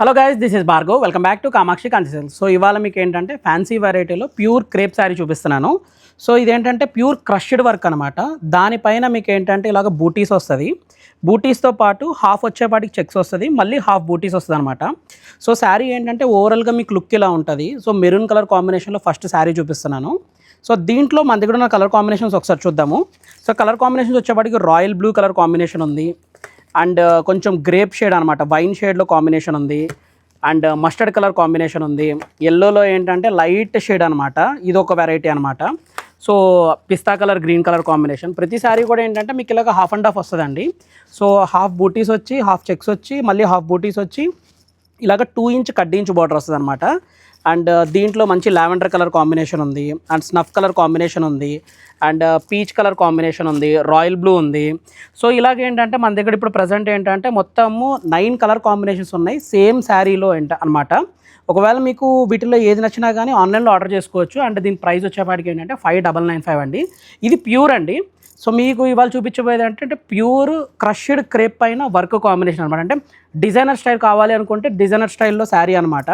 Hello guys, this is Bhargav. Welcome back to Kamakshi Kanchi silks. So ఇవాళ మీకు ఏంటంటే ఫ్యాన్సీ వెరైటీలో ప్యూర్ క్రేప్ శారీ చూపిస్తున్నాను. సో ఇదేంటంటే ప్యూర్ క్రష్డ్ వర్క్ అనమాట. దానిపైన మీకు ఏంటంటే ఇలాగ బూటీస్ వస్తుంది. బూటీస్తో పాటు హాఫ్ వచ్చేపాటికి చెక్స్ వస్తుంది, మళ్ళీ హాఫ్ బూటీస్ వస్తుంది అనమాట. సో శారీ ఏంటంటే ఓవరాల్గా మీకు లుక్ ఇలా ఉంటుంది. సో మెరూన్ కలర్ కాంబినేషన్లో ఫస్ట్ శారీ చూపిస్తున్నాను. సో దీంట్లో మన దగ్గర ఉన్న కలర్ కాంబినేషన్స్ ఒకసారి చూద్దాము. సో కలర్ కాంబినేషన్స్ వచ్చేపాటికి రాయల్ బ్లూ కలర్ కాంబినేషన్ ఉంది, అండ్ కొంచెం గ్రేప్ షేడ్ అనమాట, వైన్ షేడ్లో కాంబినేషన్ ఉంది, అండ్ మస్టర్డ్ కలర్ కాంబినేషన్ ఉంది. ఎల్లోలో ఏంటంటే లైట్ షేడ్ అనమాట, ఇది ఒక వెరైటీ అనమాట. సో పిస్తా కలర్, గ్రీన్ కలర్ కాంబినేషన్. ప్రతి సారీ కూడా ఏంటంటే మీకు ఇలాగ హాఫ్ అండ్ హాఫ్ వస్తుందండి. సో హాఫ్ బూటీస్ వచ్చి, హాఫ్ చెక్స్ వచ్చి, మళ్ళీ హాఫ్ బూటీస్ వచ్చి ఇలాగ 2 ఇంచ్ కడ్డీ ఇంచ్ బార్డర్ వస్తుంది అనమాట. అండ్ దీంట్లో మంచి లావెండర్ కలర్ కాంబినేషన్ ఉంది, అండ్ స్నఫ్ కలర్ కాంబినేషన్ ఉంది, అండ్ పీచ్ కలర్ కాంబినేషన్ ఉంది, రాయల్ బ్లూ ఉంది. సో ఇలాగేంటంటే మన దగ్గర ఇప్పుడు ప్రజెంట్ ఏంటంటే మొత్తము 9 కలర్ కాంబినేషన్స్ ఉన్నాయి సేమ్ శారీలో అనమాట. ఒకవేళ మీకు వీటిలో ఏది నచ్చినా కానీ ఆన్లైన్లో ఆర్డర్ చేసుకోవచ్చు. అండ్ దీని ప్రైస్ వచ్చేపాటికి ఏంటంటే 5995 అండి. ఇది ప్యూర్ అండి. సో మీకు ఇవాళ చూపించబోయేది అంటే ప్యూర్ క్రష్డ్ క్రేప్ పైన వర్క్ కాంబినేషన్ అనమాట. అంటే డిజైనర్ స్టైల్ కావాలి అనుకుంటే డిజైనర్ స్టైల్లో శారీ అనమాట.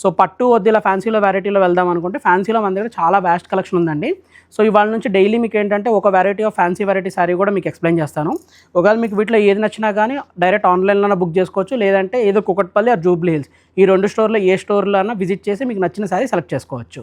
సో పట్టు వద్దు ఇలా ఫ్యాన్సీలో వెరైటీలో వెళ్దాం అనుకుంటే ఫ్యాన్సీలో మన దగ్గర చాలా వ్యాస్ట్ కలెక్షన్ ఉందండి. సో ఇవాళ నుంచి డైలీ మీకు ఏంటంటే ఒక variety of fancy variety sari కూడా మీకు ఎక్స్ప్లెయిన్ చేస్తాను. ఒకవేళ మీకు వీటిలో ఏది నచ్చినా కానీ డైరెక్ట్ ఆన్లైన్లోనే బుక్ చేసుకోవచ్చు, లేదంటే ఏదో కుకట్పల్లి ఆ జూబ్లీ హిల్స్ ఈ 2 స్టోర్లో ఏ స్టోర్లో అయినా విజిట్ చేసి మీకు నచ్చిన శారీ సెలెక్ట్ చేసుకోవచ్చు.